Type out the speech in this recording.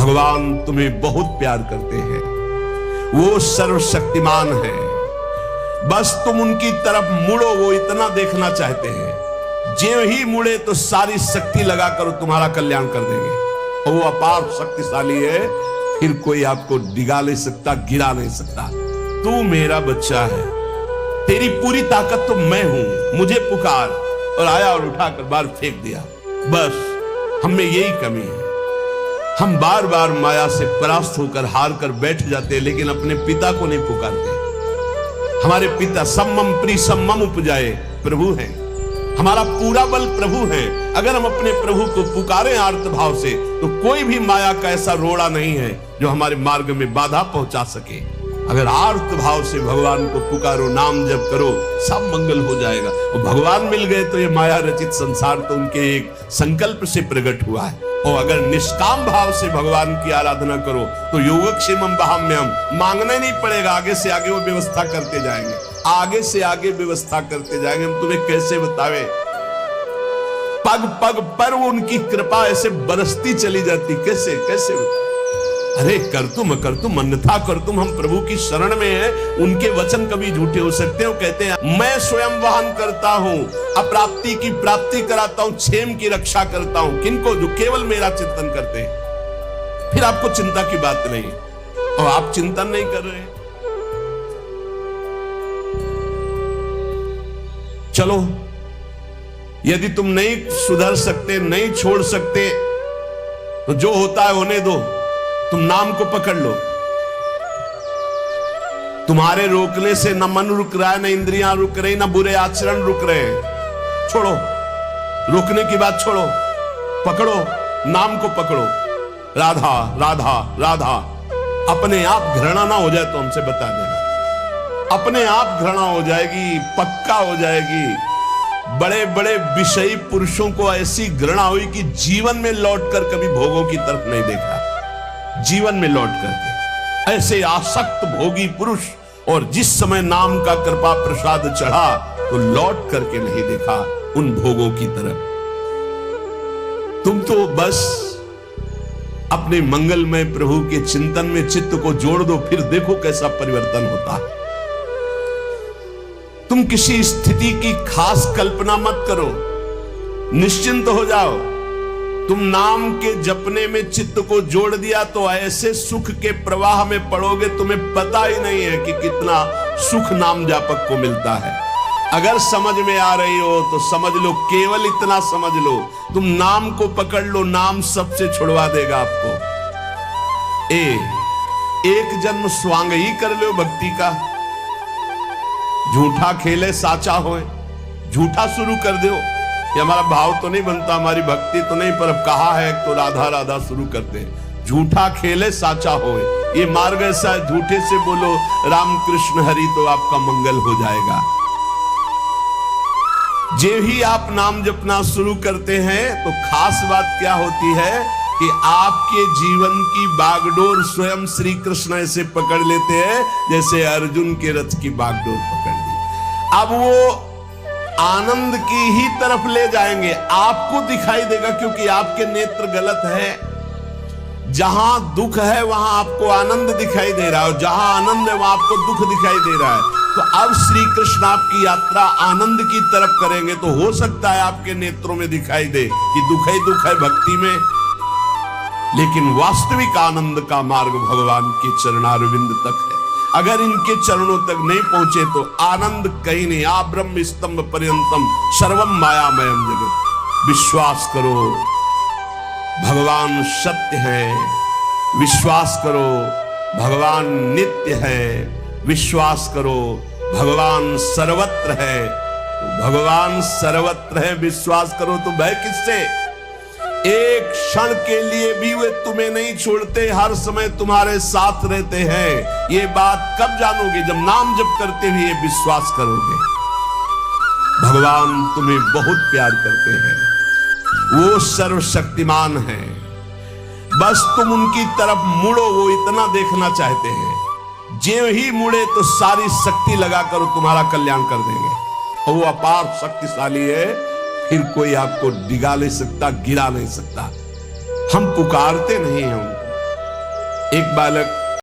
भगवान तुम्हें बहुत प्यार करते हैं। वो सर्वशक्तिमान है, बस तुम उनकी तरफ मुड़ो, वो इतना देखना चाहते हैं। जो ही मुड़े तो सारी शक्ति लगाकर तुम्हारा कल्याण कर देंगे। और वो अपार शक्तिशाली है, फिर कोई आपको डिगा नहीं सकता, गिरा नहीं सकता। तू मेरा बच्चा है, तेरी पूरी ताकत तो मैं हूं, मुझे पुकार। और आया और उठाकर बाहर फेंक दिया। बस हमें यही कमी है, हम बार बार माया से परास्त होकर हार कर बैठ जाते हैं, लेकिन अपने पिता को नहीं पुकारते। हमारे पिता सम्मम प्री सम्मम उपजाए प्रभु हैं, हमारा पूरा बल प्रभु है। अगर हम अपने प्रभु को पुकारें आर्त भाव से, तो कोई भी माया का ऐसा रोड़ा नहीं है जो हमारे मार्ग में बाधा पहुंचा सके। अगर आर्त भाव से भगवान को पुकारो, नाम जप करो, सब मंगल हो जाएगा। और भगवान मिल गए तो ये माया रचित संसार तो उनके एक संकल्प से प्रकट हुआ है। और अगर निष्काम भाव से भगवान की आराधना करो तो योगक्षेमम वहाम्यहम, मांगना ही नहीं पड़ेगा, आगे से आगे वो व्यवस्था करते जाएंगे, आगे से आगे व्यवस्था करते जाएंगे। हम तुम्हें कैसे बतावे, पग पग पर वो उनकी कृपा ऐसे बरसती चली जाती। कैसे कैसे अरे कर तुम अन्यथा कर तुम। हम प्रभु की शरण में हैं, उनके वचन कभी झूठे हो सकते हो। कहते हैं मैं स्वयं वाहन करता हूं, अप्राप्ति की प्राप्ति कराता हूं, क्षेम की रक्षा करता हूं। किनको? जो केवल मेरा चिंतन करते हैं। फिर आपको चिंता की बात नहीं, और आप चिंतन नहीं कर रहे। चलो, यदि तुम नहीं सुधर सकते, नहीं छोड़ सकते, तो जो होता है होने दो। तुम नाम को पकड़ लो। तुम्हारे रोकने से न मन रुक रहा है, न इंद्रियां रुक रही, न बुरे आचरण रुक रहे हैं। छोड़ो, रोकने की बात छोड़ो, पकड़ो, नाम को पकड़ो। राधा राधा राधा। अपने आप घृणा ना हो जाए तो हमसे बता देना, अपने आप घृणा हो जाएगी, पक्का हो जाएगी। बड़े बड़े विषयी पुरुषों को ऐसी घृणा हुई कि जीवन में लौटकर कभी भोगों की तरफ नहीं देखा। जीवन में लौट करके ऐसे आसक्त भोगी पुरुष, और जिस समय नाम का कृपा प्रसाद चढ़ा तो लौट करके नहीं देखा उन भोगों की तरफ। तुम तो बस अपने मंगलमय प्रभु के चिंतन में चित्त को जोड़ दो, फिर देखो कैसा परिवर्तन होता है। तुम किसी स्थिति की खास कल्पना मत करो, निश्चिंत हो जाओ। तुम नाम के जपने में चित्त को जोड़ दिया तो ऐसे सुख के प्रवाह में पड़ोगे, तुम्हें पता ही नहीं है कि कितना सुख नाम जापक को मिलता है। अगर समझ में आ रही हो तो समझ लो, केवल इतना समझ लो, तुम नाम को पकड़ लो, नाम सबसे छुड़वा देगा आपको। एक जन्म स्वांग ही कर लो भक्ति का। झूठा खेले साचा होए, झूठा शुरू कर दो। ये हमारा भाव तो नहीं बनता, हमारी भक्ति तो नहीं, पर अब कहा है तो राधा राधा शुरू करते हैं। झूठा खेले साचा होए, ये मार्ग ऐसा है। झूठे से बोलो राम कृष्ण हरि तो आपका मंगल हो जाएगा। जे ही आप नाम जपना शुरू करते हैं तो खास बात क्या होती है कि आपके जीवन की बागडोर स्वयं श्री कृष्ण ऐसे पकड़ लेते हैं जैसे अर्जुन के रथ की बागडोर पकड़ ली। अब वो आनंद की ही तरफ ले जाएंगे। आपको दिखाई देगा क्योंकि आपके नेत्र गलत है। जहां दुख है वहां आपको आनंद दिखाई दे रहा है, और जहां आनंद है वहां आपको दुख दिखाई दे रहा है। तो अब श्री कृष्ण आपकी यात्रा आनंद की तरफ करेंगे, तो हो सकता है आपके नेत्रों में दिखाई दे कि दुख ही दुख है भक्ति में, लेकिन वास्तविक आनंद का मार्ग भगवान के चरणारविंद तक है। अगर इनके चरणों तक नहीं पहुंचे तो आनंद कहीं नहीं। आ ब्रह्म स्तंभ पर्यंतम सर्वम मायामयम जगत। विश्वास करो भगवान सत्य है, विश्वास करो भगवान नित्य है, विश्वास करो भगवान सर्वत्र है। भगवान सर्वत्र है, विश्वास करो तो भय किससे? एक क्षण के लिए भी वे तुम्हें नहीं छोड़ते, हर समय तुम्हारे साथ रहते हैं। ये बात कब जानोगे? जब नाम जप करते हुए विश्वास करोगे। भगवान तुम्हें बहुत प्यार करते हैं, वो सर्वशक्तिमान है, बस तुम उनकी तरफ मुड़ो, वो इतना देखना चाहते हैं। जो ही मुड़े तो सारी शक्ति लगाकर तुम्हारा कल्याण कर देंगे। और वो अपार शक्तिशाली है, फिर कोई आपको डिगा नहीं सकता, गिरा नहीं सकता। हम पुकारते नहीं हैं उनको, एक बालक